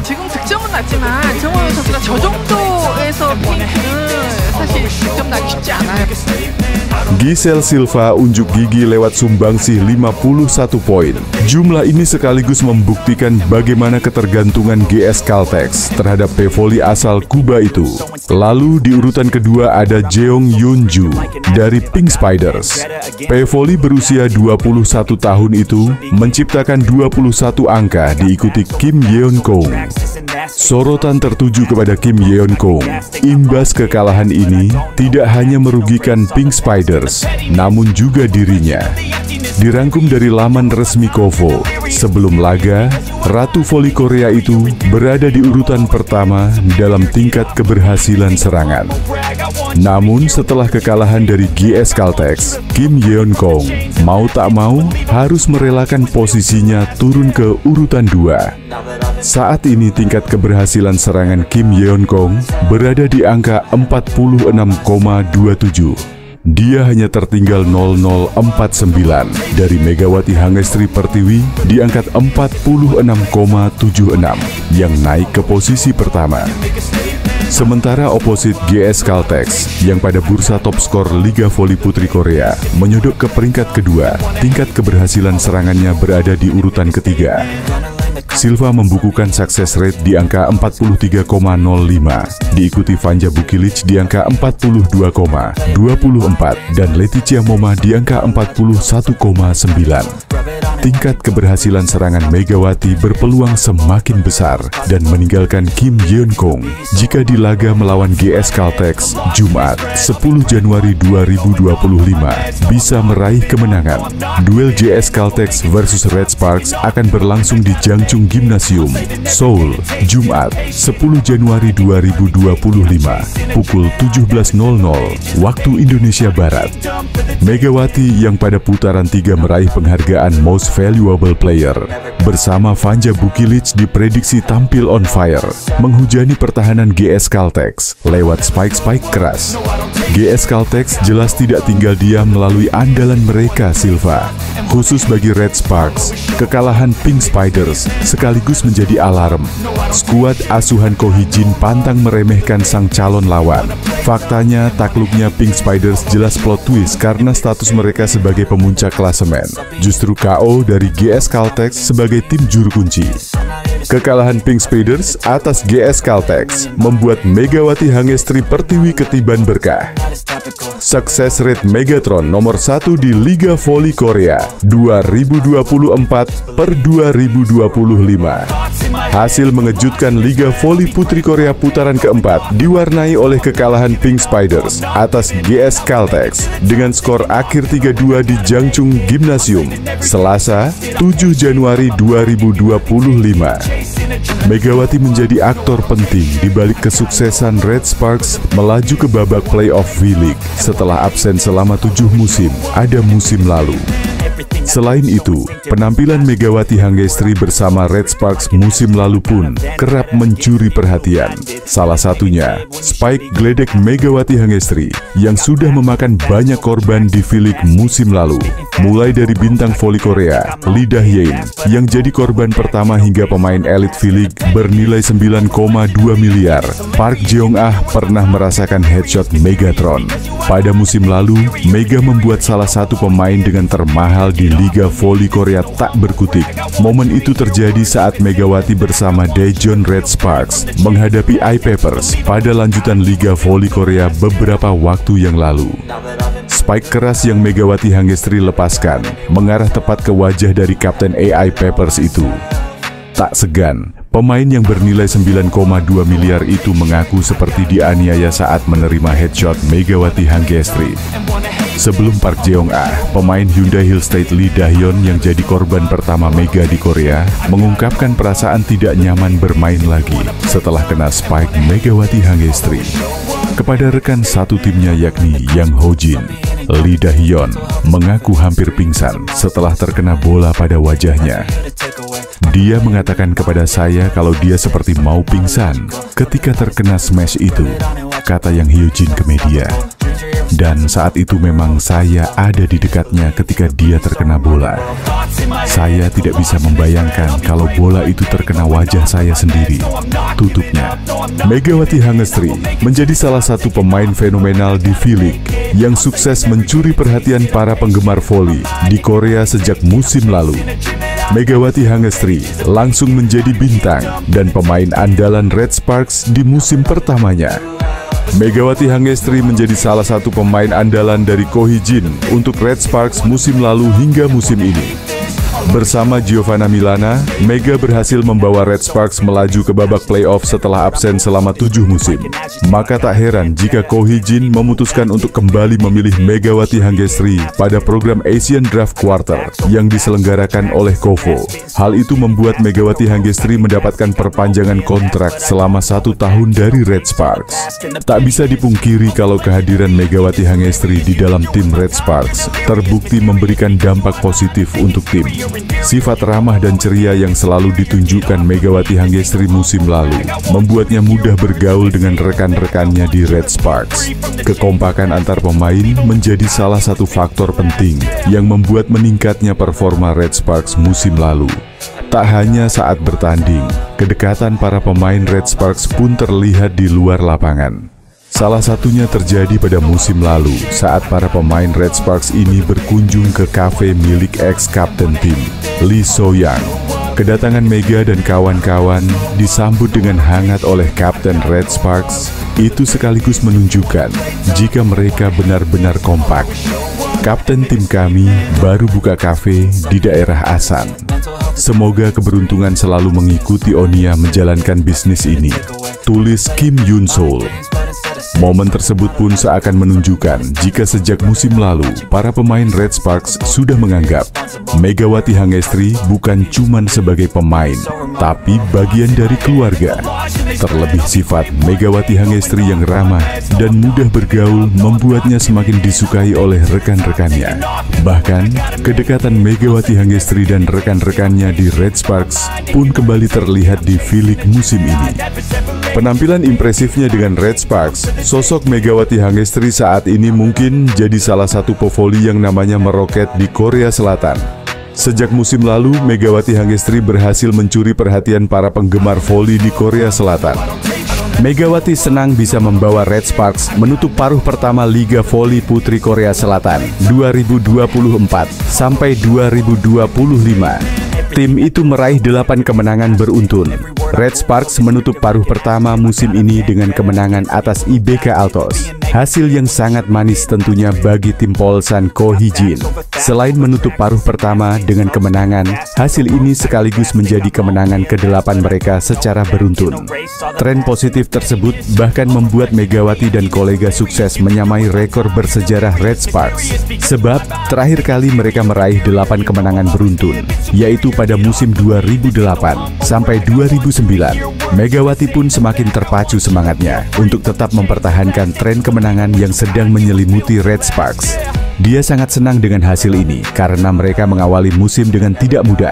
지금 득점은 났지만 정호영 선수가 저 정도에서 핑크는 사실 득점 나기 쉽지 않아요. Giselle Silva unjuk gigi lewat sumbangsih 51 poin. Jumlah ini sekaligus membuktikan bagaimana ketergantungan GS Caltex terhadap pevoli asal Kuba itu. Lalu di urutan kedua ada Jeong Yeonju dari Pink Spiders. Pevoli berusia 21 tahun itu menciptakan 21 angka diikuti Kim Yeon Kong. Sorotan tertuju kepada Kim Yeon Kong. Imbas kekalahan ini tidak hanya merugikan Pink Spiders, namun juga dirinya. Dirangkum dari laman resmi Kovo, sebelum laga, Ratu Voli Korea itu berada di urutan pertama dalam tingkat keberhasilan serangan. Namun setelah kekalahan dari GS Caltex, Kim Yeon Kong mau tak mau harus merelakan posisinya turun ke urutan 2. Saat ini tingkat keberhasilan serangan Kim Yeon Kong berada di angka 46,27. Dia hanya tertinggal 0049 dari Megawati Hangestri Pertiwi di angka 46,76 yang naik ke posisi pertama. Sementara oposit GS Caltex yang pada bursa top skor Liga Voli Putri Korea menyodok ke peringkat kedua, tingkat keberhasilan serangannya berada di urutan ketiga. Silva membukukan success rate di angka 43,05, diikuti Vanja Bukilic di angka 42,24 dan Leticia Moma di angka 41,9. Tingkat keberhasilan serangan Megawati berpeluang semakin besar dan meninggalkan Kim Yeon Kong jika di laga melawan GS Caltex Jumat 10 Januari 2025 bisa meraih kemenangan. Duel GS Caltex versus Red Sparks akan berlangsung di Jangchung Gymnasium, Seoul, Jumat 10 Januari 2025 pukul 17.00 waktu Indonesia Barat. Megawati yang pada putaran 3 meraih penghargaan Most Valuable Player bersama Vanja Bukilic diprediksi tampil on fire, menghujani pertahanan GS Caltex lewat spike-spike keras. GS Caltex jelas tidak tinggal diam melalui andalan mereka Silva. Khusus bagi Red Sparks, kekalahan Pink Spiders sekaligus menjadi alarm. Skuad asuhan Ko Hee-jin pantang meremehkan sang calon lawan. Faktanya, takluknya Pink Spiders jelas plot twist karena status mereka sebagai pemuncak klasemen. Justru KO dari GS Caltex sebagai tim juru kunci. Kekalahan Pink Spiders atas GS Caltex membuat Megawati Hangestri Pertiwi ketiban berkah. Sukses rate Megatron nomor 1 di Liga Voli Korea 2024 per 2025. Hasil mengejutkan Liga Voli Putri Korea putaran keempat diwarnai oleh kekalahan Pink Spiders atas GS Caltex dengan skor akhir 3-2 di Jangchung Gymnasium, Selasa 7 Januari 2025. Megawati menjadi aktor penting di balik kesuksesan Red Sparks melaju ke babak playoff V-League setelah absen selama 7 musim, ada musim lalu. Selain itu, penampilan Megawati Hangestri bersama Red Sparks musim lalu pun kerap mencuri perhatian. Salah satunya, Spike geledek Megawati Hangestri yang sudah memakan banyak korban di V-League musim lalu. Mulai dari bintang voli Korea, Lee Dah-yeon, yang jadi korban pertama hingga pemain elit V-League bernilai 9,2 miliar. Park Jeong-ah pernah merasakan headshot Megatron. Pada musim lalu, Mega membuat salah satu pemain dengan termahal di Liga Voli Korea tak berkutik. Momen itu terjadi saat Megawati bersama Daejeon Red Sparks menghadapi iPapers pada lanjutan Liga Voli Korea beberapa waktu yang lalu. Spike keras yang Megawati Hangestri lepaskan mengarah tepat ke wajah dari kapten AI Papers itu. Tak segan, pemain yang bernilai 9,2 miliar itu mengaku seperti dianiaya saat menerima headshot Megawati Hangestri. Sebelum Park Jeong-ah, pemain Hyundai Hill State Lee Dah-yeon yang jadi korban pertama Mega di Korea, mengungkapkan perasaan tidak nyaman bermain lagi setelah kena spike Megawati Hangestri. Kepada rekan satu timnya yakni Yang Ho-jin, Lee Dah-yeon mengaku hampir pingsan setelah terkena bola pada wajahnya. Dia mengatakan kepada saya kalau dia seperti mau pingsan ketika terkena smash itu, kata Yang Hyojin ke media. Dan saat itu memang saya ada di dekatnya ketika dia terkena bola. Saya tidak bisa membayangkan kalau bola itu terkena wajah saya sendiri. Tutupnya. Megawati Hangestri menjadi salah satu pemain fenomenal di V-League yang sukses mencuri perhatian para penggemar voli di Korea sejak musim lalu. Megawati Hangestri langsung menjadi bintang dan pemain andalan Red Sparks di musim pertamanya. Megawati Hangestri menjadi salah satu pemain andalan dari Ko Hee-jin untuk Red Sparks musim lalu hingga musim ini. Bersama Giovanna Milana, Mega berhasil membawa Red Sparks melaju ke babak playoff setelah absen selama 7 musim. Maka tak heran jika Ko Hee-jin memutuskan untuk kembali memilih Megawati Hangestri pada program Asian Draft Quarter yang diselenggarakan oleh KOFO. Hal itu membuat Megawati Hangestri mendapatkan perpanjangan kontrak selama 1 tahun dari Red Sparks. Tak bisa dipungkiri kalau kehadiran Megawati Hangestri di dalam tim Red Sparks terbukti memberikan dampak positif untuk tim. Sifat ramah dan ceria yang selalu ditunjukkan Megawati Hangestri musim lalu membuatnya mudah bergaul dengan rekan-rekannya di Red Sparks. Kekompakan antar pemain menjadi salah satu faktor penting yang membuat meningkatnya performa Red Sparks musim lalu. Tak hanya saat bertanding, kedekatan para pemain Red Sparks pun terlihat di luar lapangan. Salah satunya terjadi pada musim lalu saat para pemain Red Sparks ini berkunjung ke kafe milik ex-kapten tim, Lee So-young. Kedatangan Mega dan kawan-kawan disambut dengan hangat oleh Kapten Red Sparks. Itu sekaligus menunjukkan jika mereka benar-benar kompak. Kapten tim kami baru buka kafe di daerah Asan. Semoga keberuntungan selalu mengikuti Onia menjalankan bisnis ini. Tulis Kim Yoon Sol. Momen tersebut pun seakan menunjukkan jika sejak musim lalu, para pemain Red Sparks sudah menganggap Megawati Hangestri bukan cuma sebagai pemain, tapi bagian dari keluarga. Terlebih sifat Megawati Hangestri yang ramah dan mudah bergaul membuatnya semakin disukai oleh rekan-rekannya. Bahkan, kedekatan Megawati Hangestri dan rekan-rekannya di Red Sparks pun kembali terlihat di V-League musim ini. Penampilan impresifnya dengan Red Sparks, sosok Megawati Hangestri saat ini mungkin jadi salah satu pevoli yang namanya meroket di Korea Selatan. Sejak musim lalu, Megawati Hangestri berhasil mencuri perhatian para penggemar voli di Korea Selatan. Megawati senang bisa membawa Red Sparks menutup paruh pertama Liga Voli Putri Korea Selatan 2024 sampai 2025. Tim itu meraih 8 kemenangan beruntun. Red Sparks menutup paruh pertama musim ini dengan kemenangan atas IBK Altos. Hasil yang sangat manis tentunya bagi tim Polsan Ko Hee-jin. Selain menutup paruh pertama dengan kemenangan, hasil ini sekaligus menjadi kemenangan ke-8 mereka secara beruntun. Tren positif tersebut bahkan membuat Megawati dan kolega sukses menyamai rekor bersejarah Red Sparks. Sebab terakhir kali mereka meraih 8 kemenangan beruntun, yaitu pada musim 2008 sampai 2009. Megawati pun semakin terpacu semangatnya untuk tetap mempertahankan tren kemenangan yang sedang menyelimuti Red Sparks. Dia sangat senang dengan hasil ini karena mereka mengawali musim dengan tidak mudah.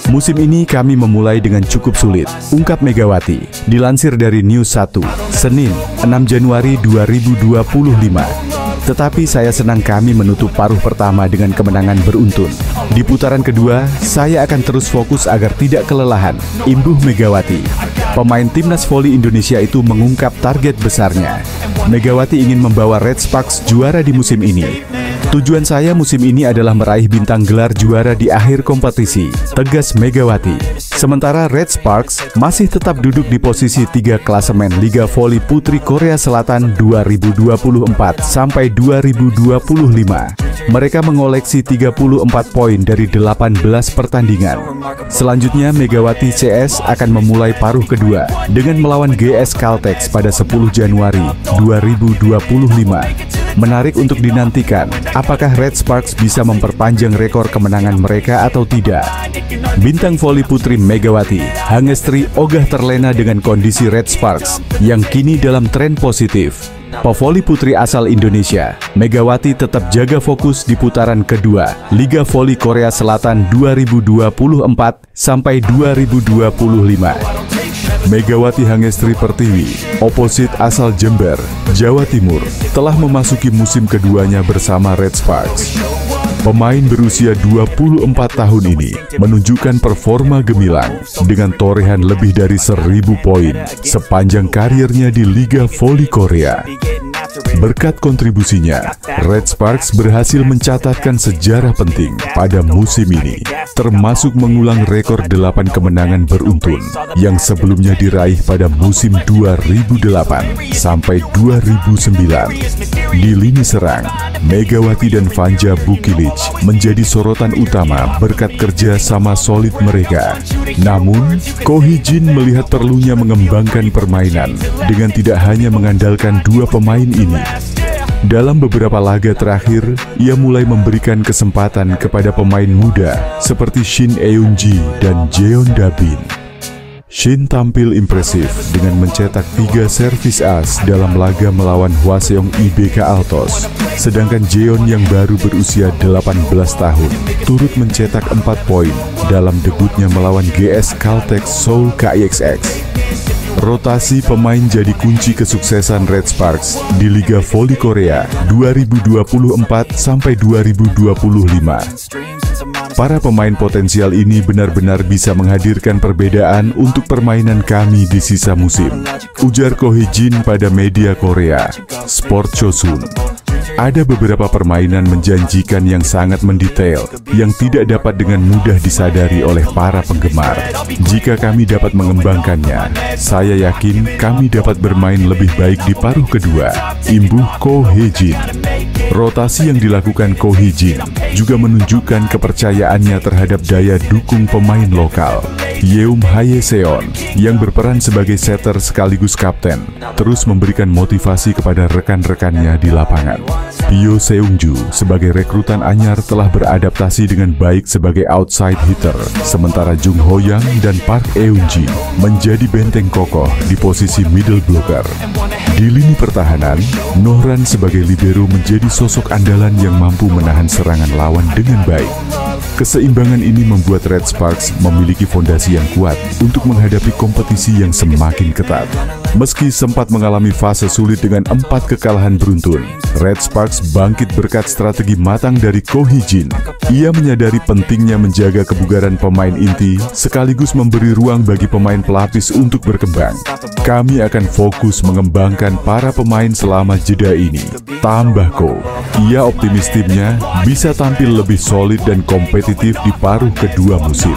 Musim ini kami memulai dengan cukup sulit, ungkap Megawati. Dilansir dari News 1, Senin, 6 Januari 2025. Tetapi saya senang kami menutup paruh pertama dengan kemenangan beruntun. Di putaran kedua, saya akan terus fokus agar tidak kelelahan, imbuh Megawati. Pemain timnas voli Indonesia itu mengungkap target besarnya. Megawati ingin membawa Red Sparks juara di musim ini. Tujuan saya musim ini adalah meraih bintang gelar juara di akhir kompetisi, tegas Megawati. Sementara Red Sparks masih tetap duduk di posisi 3 klasemen Liga Voli Putri Korea Selatan 2024 sampai 2025. Mereka mengoleksi 34 poin dari 18 pertandingan. Selanjutnya Megawati CS akan memulai paruh kedua dengan melawan GS Caltex pada 10 Januari 2025. Menarik untuk dinantikan, apakah Red Sparks bisa memperpanjang rekor kemenangan mereka atau tidak. Bintang voli putri Megawati Hangestri ogah terlena dengan kondisi Red Sparks yang kini dalam tren positif. Pevoli putri asal Indonesia, Megawati tetap jaga fokus di putaran kedua Liga Voli Korea Selatan 2024 sampai 2025. Megawati Hangestri Pertiwi, oposit asal Jember, Jawa Timur, telah memasuki musim keduanya bersama Red Sparks. Pemain berusia 24 tahun ini menunjukkan performa gemilang dengan torehan lebih dari 1.000 poin sepanjang karirnya di Liga Voli Korea. Berkat kontribusinya, Red Sparks berhasil mencatatkan sejarah penting pada musim ini, termasuk mengulang rekor 8 kemenangan beruntun yang sebelumnya diraih pada musim 2008 sampai 2009. Di lini serang, Megawati dan Vanja Bukilic menjadi sorotan utama berkat kerja sama solid mereka. Namun, Ko Hee-jin melihat perlunya mengembangkan permainan dengan tidak hanya mengandalkan dua pemain ini. Dalam beberapa laga terakhir, ia mulai memberikan kesempatan kepada pemain muda seperti Shin Eun-ji dan Jeon Da-bin. Shin tampil impresif dengan mencetak 3 servis as dalam laga melawan Hwaseong IBK Altos. Sedangkan Jeon yang baru berusia 18 tahun turut mencetak 4 poin dalam debutnya melawan GS Caltex Seoul KIXX. Rotasi pemain jadi kunci kesuksesan Red Sparks di Liga Voli Korea 2024-2025. Para pemain potensial ini benar-benar bisa menghadirkan perbedaan untuk permainan kami di sisa musim, ujar Ko Hee-jin pada media Korea, Sport Chosun. Ada beberapa permainan menjanjikan yang sangat mendetail, yang tidak dapat dengan mudah disadari oleh para penggemar. Jika kami dapat mengembangkannya, saya yakin kami dapat bermain lebih baik di paruh kedua, imbuh Ko Hee-jin. Rotasi yang dilakukan Ko Hee-jin juga menunjukkan kepercayaannya terhadap daya dukung pemain lokal. Yeum Hae-seon yang berperan sebagai setter sekaligus kapten terus memberikan motivasi kepada rekan-rekannya di lapangan. Pyo Seung-ju sebagai rekrutan anyar telah beradaptasi dengan baik sebagai outside hitter, sementara Jung Ho-yang dan Park Eun-ji menjadi benteng kokoh di posisi middle blocker. Di lini pertahanan, Nohran sebagai libero menjadi sosok andalan yang mampu menahan serangan lawan dengan baik. Keseimbangan ini membuat Red Sparks memiliki fondasi yang kuat untuk menghadapi kompetisi yang semakin ketat. Meski sempat mengalami fase sulit dengan 4 kekalahan beruntun, Red Sparks bangkit berkat strategi matang dari Ko Hee-jin. Ia menyadari pentingnya menjaga kebugaran pemain inti sekaligus memberi ruang bagi pemain pelapis untuk berkembang. Kami akan fokus mengembangkan para pemain selama jeda ini, tambah Ko. Ia optimis timnya bisa tampil lebih solid dan kompetitif di paruh kedua musim.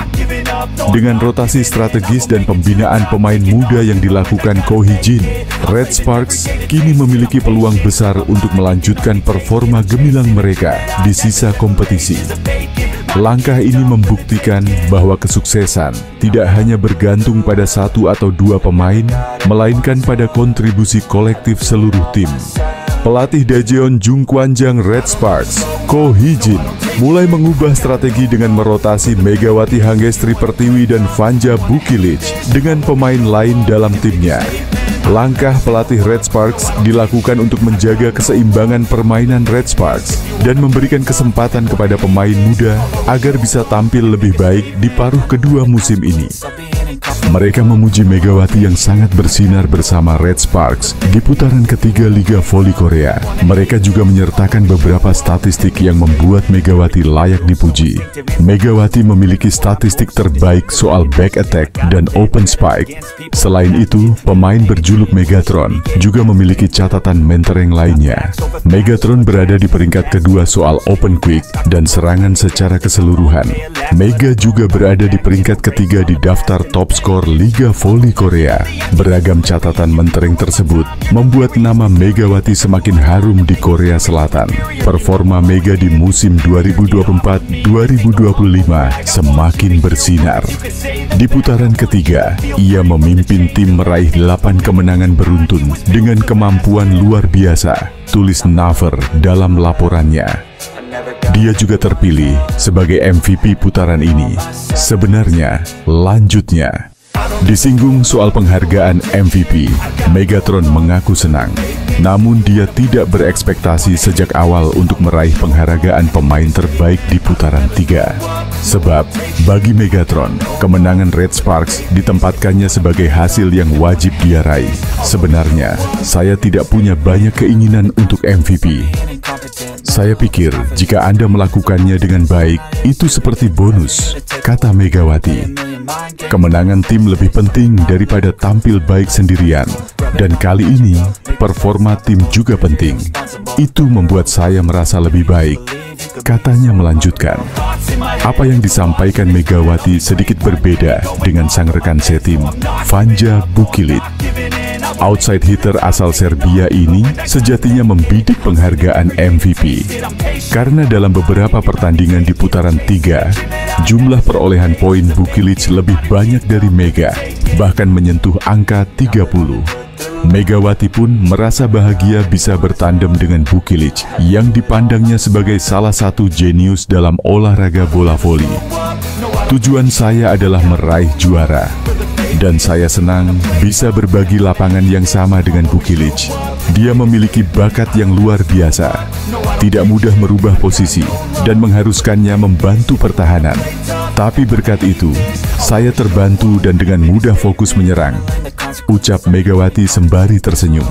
Dengan rotasi strategis dan pembinaan pemain muda yang dilakukan Ko Hee-jin, Red Sparks kini memiliki peluang besar untuk melanjutkan performa gemilang mereka di sisa kompetisi. Langkah ini membuktikan bahwa kesuksesan tidak hanya bergantung pada 1 atau 2 pemain, melainkan pada kontribusi kolektif seluruh tim. Pelatih Daejeon Jungkwanjang Red Sparks, Ko Hee-jin, mulai mengubah strategi dengan merotasi Megawati Hangestri Pertiwi dan Vanja Bukilic dengan pemain lain dalam timnya. Langkah pelatih Red Sparks dilakukan untuk menjaga keseimbangan permainan Red Sparks dan memberikan kesempatan kepada pemain muda agar bisa tampil lebih baik di paruh kedua musim ini. Mereka memuji Megawati yang sangat bersinar bersama Red Sparks di putaran ketiga Liga Voli Korea. Mereka juga menyertakan beberapa statistik yang membuat Megawati layak dipuji. Megawati memiliki statistik terbaik soal back attack dan open spike. Selain itu, pemain berjuluk Megatron juga memiliki catatan mentereng lainnya. Megatron berada di peringkat kedua soal open quick dan serangan secara keseluruhan. Mega juga berada di peringkat ketiga di daftar top skor Liga Voli Korea. Beragam catatan mentereng tersebut membuat nama Megawati semakin harum di Korea Selatan. Performa Mega di musim 2024-2025 semakin bersinar. Di putaran ketiga, ia memimpin tim meraih 8 kemenangan beruntun dengan kemampuan luar biasa, tulis Naver dalam laporannya. Dia juga terpilih sebagai MVP putaran ini. Sebenarnya, lanjutnya. Disinggung soal penghargaan MVP, Megatron mengaku senang. Namun dia tidak berekspektasi sejak awal untuk meraih penghargaan pemain terbaik di putaran 3. Sebab, bagi Megatron, kemenangan Red Sparks ditempatkannya sebagai hasil yang wajib dia raih. Sebenarnya, saya tidak punya banyak keinginan untuk MVP. Saya pikir jika Anda melakukannya dengan baik, itu seperti bonus, kata Megawati. Kemenangan tim lebih penting daripada tampil baik sendirian. Dan kali ini, performa tim juga penting. Itu membuat saya merasa lebih baik, katanya melanjutkan. Apa yang disampaikan Megawati sedikit berbeda dengan sang rekan setim, Vanja Bukilic. Outside hitter asal Serbia ini sejatinya membidik penghargaan MVP. Karena dalam beberapa pertandingan di putaran 3, jumlah perolehan poin Bukilic lebih banyak dari Mega, bahkan menyentuh angka 30. Megawati pun merasa bahagia bisa bertandem dengan Bukilic yang dipandangnya sebagai salah satu jenius dalam olahraga bola voli. Tujuan saya adalah meraih juara. Dan saya senang bisa berbagi lapangan yang sama dengan Bukilic. Dia memiliki bakat yang luar biasa. Tidak mudah merubah posisi dan mengharuskannya membantu pertahanan. Tapi berkat itu, saya terbantu dan dengan mudah fokus menyerang, ucap Megawati sembari tersenyum.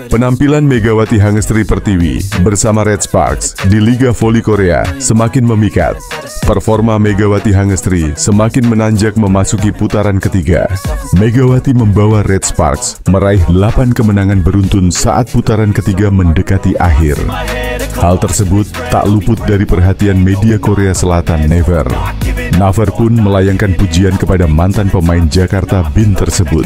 Penampilan Megawati Hangestri Pertiwi bersama Red Sparks di Liga Voli Korea semakin memikat. Performa Megawati Hangestri semakin menanjak memasuki putaran ketiga. Megawati membawa Red Sparks meraih 8 kemenangan beruntun saat putaran ketiga mendekati akhir. Hal tersebut tak luput dari perhatian media Korea Selatan Naver. Naver pun melayangkan pujian kepada mantan pemain Jakarta Bin tersebut.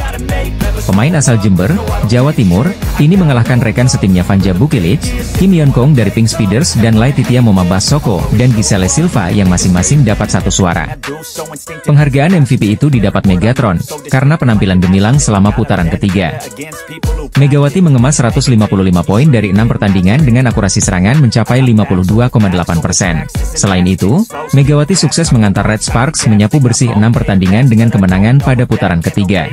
Pemain asal Jember, Jawa Timur, ini mengalahkan rekan setimnya Vanja Bukilic, Kim Yeon Kong dari Pink Speeders dan Laetitia Momabas Soko dan Giselle Silva yang masing-masing dapat 1 suara. Penghargaan MVP itu didapat Megatron karena penampilan gemilang selama putaran ketiga. Megawati mengemas 155 poin dari 6 pertandingan dengan akurasi serangan mencapai 52,8%. Selain itu, Megawati sukses mengantar Red Sparks menyapu bersih 6 pertandingan dengan kemenangan pada putaran ketiga.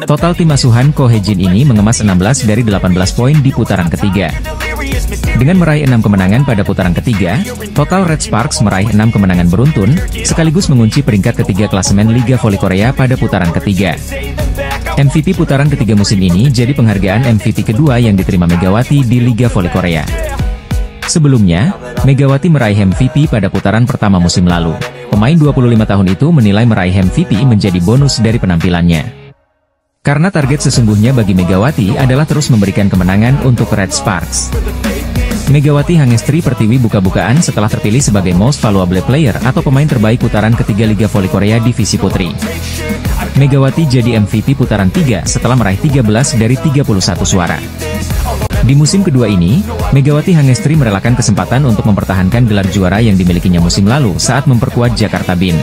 Total tim asuhan Ko Hye-jin ini mengemas 16 dari 18 poin di putaran ketiga. Dengan meraih 6 kemenangan pada putaran ketiga, total Red Sparks meraih 6 kemenangan beruntun, sekaligus mengunci peringkat ketiga klasemen Liga Voli Korea pada putaran ketiga. MVP putaran ketiga musim ini jadi penghargaan MVP kedua yang diterima Megawati di Liga Voli Korea. Sebelumnya, Megawati meraih MVP pada putaran pertama musim lalu. Pemain 25 tahun itu menilai meraih MVP menjadi bonus dari penampilannya. Karena target sesungguhnya bagi Megawati adalah terus memberikan kemenangan untuk Red Sparks. Megawati Hangestri Pertiwi buka-bukaan setelah terpilih sebagai Most Valuable Player atau pemain terbaik putaran ketiga Liga Voli Korea Divisi Putri. Megawati jadi MVP putaran 3 setelah meraih 13 dari 31 suara. Di musim kedua ini, Megawati Hangestri merelakan kesempatan untuk mempertahankan gelar juara yang dimilikinya musim lalu saat memperkuat Jakarta Bin.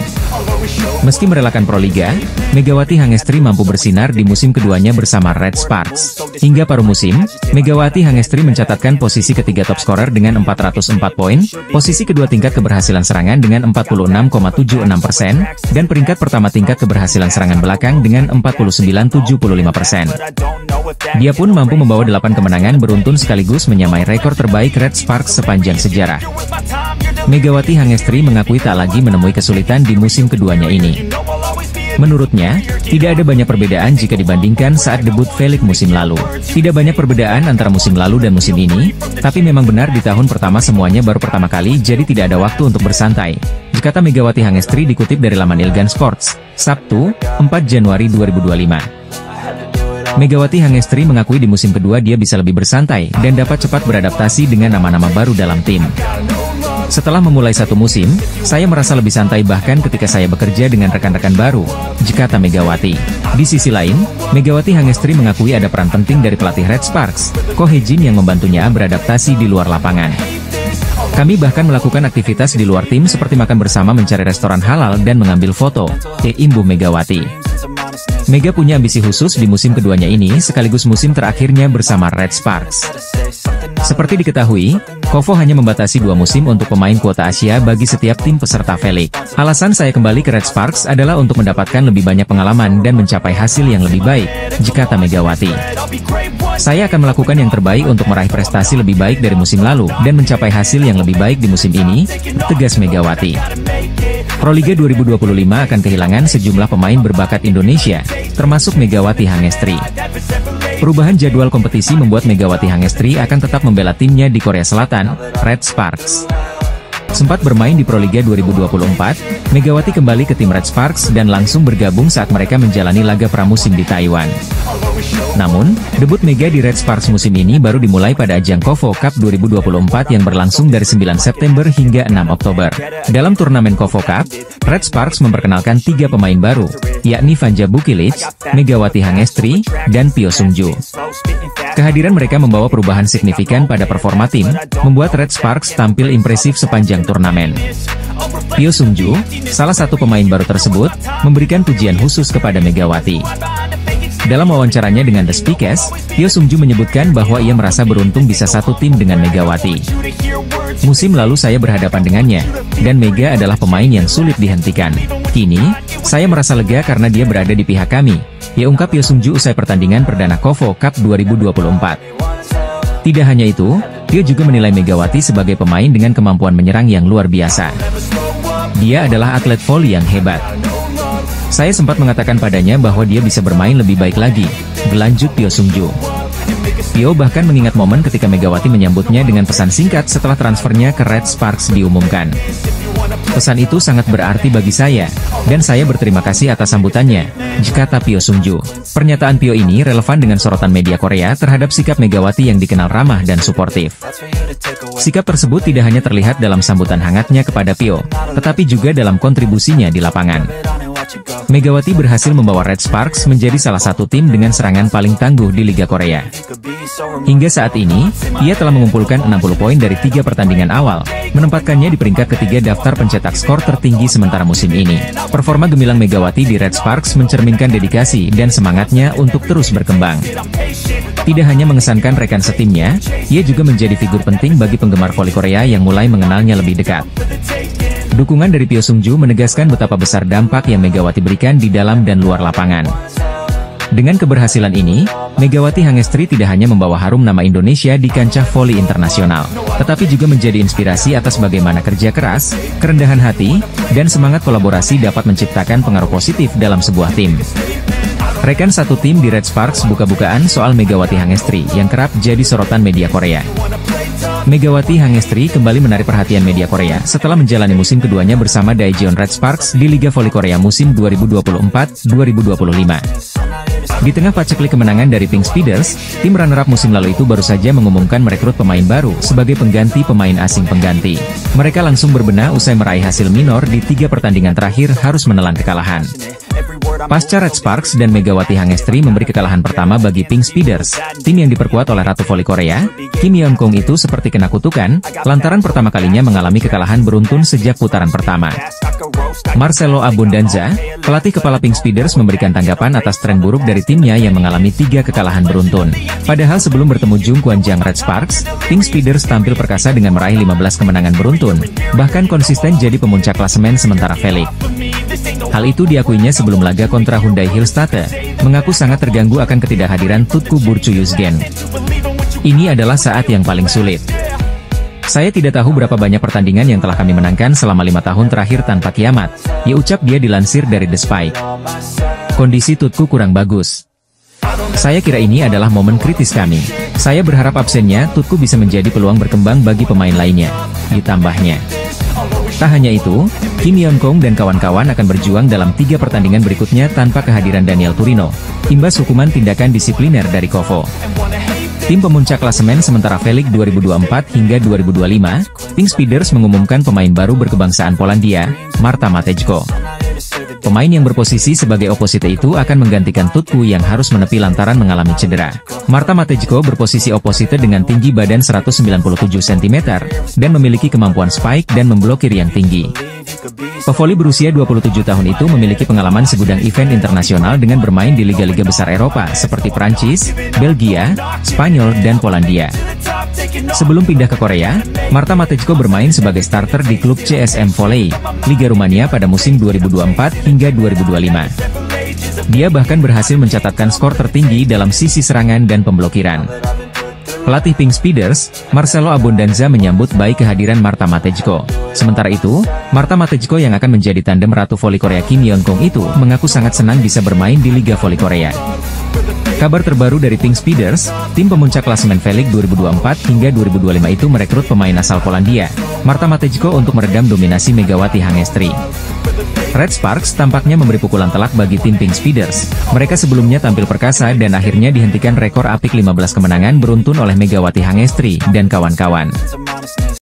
Meski merelakan Proliga, Megawati Hangestri mampu bersinar di musim keduanya bersama Red Sparks. Hingga paruh musim, Megawati Hangestri mencatatkan posisi ketiga top scorer dengan 404 poin, posisi kedua tingkat keberhasilan serangan dengan 46,76%, dan peringkat pertama tingkat keberhasilan serangan belakang dengan 49,75%. Dia pun mampu membawa 8 kemenangan beruntun sekaligus menyamai rekor terbaik Red Sparks sepanjang sejarah. Megawati Hangestri mengakui tak lagi menemui kesulitan di musim keduanya ini. Menurutnya, tidak ada banyak perbedaan jika dibandingkan saat debut Felix musim lalu. Tidak banyak perbedaan antara musim lalu dan musim ini, tapi memang benar di tahun pertama semuanya baru pertama kali jadi tidak ada waktu untuk bersantai, kata Megawati Hangestri dikutip dari laman Ilgan Sports, Sabtu, 4 Januari 2025. Megawati Hangestri mengakui di musim kedua dia bisa lebih bersantai dan dapat cepat beradaptasi dengan nama-nama baru dalam tim. Setelah memulai satu musim, saya merasa lebih santai bahkan ketika saya bekerja dengan rekan-rekan baru, kata Megawati. Di sisi lain, Megawati Hangestri mengakui ada peran penting dari pelatih Red Sparks, Ko Hye-jin yang membantunya beradaptasi di luar lapangan. Kami bahkan melakukan aktivitas di luar tim seperti makan bersama, mencari restoran halal dan mengambil foto, imbuh Megawati. Mega punya ambisi khusus di musim keduanya ini sekaligus musim terakhirnya bersama Red Sparks. Seperti diketahui, Kovo hanya membatasi 2 musim untuk pemain kuota Asia bagi setiap tim peserta V-League. Alasan saya kembali ke Red Sparks adalah untuk mendapatkan lebih banyak pengalaman dan mencapai hasil yang lebih baik, kata Megawati. Saya akan melakukan yang terbaik untuk meraih prestasi lebih baik dari musim lalu dan mencapai hasil yang lebih baik di musim ini, tegas Megawati. Proliga 2025 akan kehilangan sejumlah pemain berbakat Indonesia, termasuk Megawati Hangestri. Perubahan jadwal kompetisi membuat Megawati Hangestri akan tetap membela timnya di Korea Selatan, Red Sparks. Sempat bermain di Proliga 2024, Megawati kembali ke tim Red Sparks dan langsung bergabung saat mereka menjalani laga pramusim di Taiwan. Namun, debut Mega di Red Sparks musim ini baru dimulai pada ajang Kovo Cup 2024 yang berlangsung dari 9 September hingga 6 Oktober. Dalam turnamen Kovo Cup, Red Sparks memperkenalkan 3 pemain baru, yakni Vanja Bukilic, Megawati Hangestri, dan Pyo Sungju. Kehadiran mereka membawa perubahan signifikan pada performa tim, membuat Red Sparks tampil impresif sepanjang turnamen. Pyo Sungju, salah satu pemain baru tersebut, memberikan pujian khusus kepada Megawati. Dalam wawancaranya dengan The Speakers, Pyo Sungju menyebutkan bahwa ia merasa beruntung bisa satu tim dengan Megawati. Musim lalu saya berhadapan dengannya, dan Mega adalah pemain yang sulit dihentikan. Kini, saya merasa lega karena dia berada di pihak kami, ia ungkap Pyo Sungju usai pertandingan perdana Kovo Cup 2024. Tidak hanya itu, Pyo juga menilai Megawati sebagai pemain dengan kemampuan menyerang yang luar biasa. Dia adalah atlet voli yang hebat. Saya sempat mengatakan padanya bahwa dia bisa bermain lebih baik lagi, berlanjut Pyo Sungju. Pyo bahkan mengingat momen ketika Megawati menyambutnya dengan pesan singkat setelah transfernya ke Red Sparks diumumkan. Pesan itu sangat berarti bagi saya, dan saya berterima kasih atas sambutannya, kata Pyo Sungju. Pernyataan Pyo ini relevan dengan sorotan media Korea terhadap sikap Megawati yang dikenal ramah dan suportif. Sikap tersebut tidak hanya terlihat dalam sambutan hangatnya kepada Pyo, tetapi juga dalam kontribusinya di lapangan. Megawati berhasil membawa Red Sparks menjadi salah satu tim dengan serangan paling tangguh di Liga Korea. Hingga saat ini, ia telah mengumpulkan 60 poin dari 3 pertandingan awal, menempatkannya di peringkat ketiga daftar pencetak skor tertinggi sementara musim ini. Performa gemilang Megawati di Red Sparks mencerminkan dedikasi dan semangatnya untuk terus berkembang. Tidak hanya mengesankan rekan setimnya, ia juga menjadi figur penting bagi penggemar voli Korea yang mulai mengenalnya lebih dekat. Dukungan dari Pyo Sungju menegaskan betapa besar dampak yang Megawati berikan di dalam dan luar lapangan. Dengan keberhasilan ini, Megawati Hangestri tidak hanya membawa harum nama Indonesia di kancah voli internasional, tetapi juga menjadi inspirasi atas bagaimana kerja keras, kerendahan hati, dan semangat kolaborasi dapat menciptakan pengaruh positif dalam sebuah tim. Rekan satu tim di Red Sparks buka-bukaan soal Megawati Hangestri yang kerap jadi sorotan media Korea. Megawati Hangestri kembali menarik perhatian media Korea setelah menjalani musim keduanya bersama Daejeon Red Sparks di Liga Voli Korea musim 2024-2025. Di tengah paceklik kemenangan dari Pink Speeders, tim runner-up musim lalu itu baru saja mengumumkan merekrut pemain baru sebagai pengganti pemain asing pengganti. Mereka langsung berbenah usai meraih hasil minor di 3 pertandingan terakhir harus menelan kekalahan. Pasca Red Sparks dan Megawati Hangestri memberi kekalahan pertama bagi Pink Speeders, tim yang diperkuat oleh Ratu Voli Korea, Kim Yeon Kong itu seperti kena kutukan, lantaran pertama kalinya mengalami kekalahan beruntun sejak putaran pertama. Marcelo Abundanza, pelatih kepala Pink Speeders memberikan tanggapan atas tren buruk dari timnya yang mengalami 3 kekalahan beruntun. Padahal sebelum bertemu Jung Kwan-jang Red Sparks, Pink Speeders tampil perkasa dengan meraih 15 kemenangan beruntun, bahkan konsisten jadi pemuncak klasemen sementara V-League. Hal itu diakuinya sebelum laga kontra Hyundai Hillstate, mengaku sangat terganggu akan ketidakhadiran Tutku Burcu-Yuzgen. Ini adalah saat yang paling sulit. Saya tidak tahu berapa banyak pertandingan yang telah kami menangkan selama 5 tahun terakhir tanpa kiamat, ya ucap dia dilansir dari The Spike. Kondisi Tutku kurang bagus. Saya kira ini adalah momen kritis kami. Saya berharap absennya Tutku bisa menjadi peluang berkembang bagi pemain lainnya, ditambahnya. Tak hanya itu, Kim Yeon Kong dan kawan-kawan akan berjuang dalam 3 pertandingan berikutnya tanpa kehadiran Daniel Turino, imbas hukuman tindakan disipliner dari Kovo. Tim pemuncak klasemen sementara V-League 2024 hingga 2025, Pink Speeders mengumumkan pemain baru berkebangsaan Polandia, Marta Matejko. Pemain yang berposisi sebagai opposite itu akan menggantikan Tutku yang harus menepi lantaran mengalami cedera. Marta Matejko berposisi opposite dengan tinggi badan 197 cm, dan memiliki kemampuan spike dan memblokir yang tinggi. Pevoli berusia 27 tahun itu memiliki pengalaman segudang event internasional dengan bermain di liga-liga besar Eropa seperti Prancis, Belgia, Spanyol, dan Polandia. Sebelum pindah ke Korea, Marta Matejko bermain sebagai starter di klub CSM Volley, Liga Rumania pada musim 2024 hingga 2025. Dia bahkan berhasil mencatatkan skor tertinggi dalam sisi serangan dan pemblokiran. Pelatih Pink Speeders, Marcelo Abondanza menyambut baik kehadiran Marta Matejko. Sementara itu, Marta Matejko yang akan menjadi tandem Ratu Voli Korea Kim Yeon-kong itu mengaku sangat senang bisa bermain di Liga Voli Korea. Kabar terbaru dari Pink Speeders, tim pemuncak klasemen V-League 2024 hingga 2025 itu merekrut pemain asal Polandia, Marta Matejko untuk meredam dominasi Megawati Hangestri. Red Sparks tampaknya memberi pukulan telak bagi tim Pink Speeders. Mereka sebelumnya tampil perkasa dan akhirnya dihentikan rekor apik 15 kemenangan beruntun oleh Megawati Hangestri dan kawan-kawan.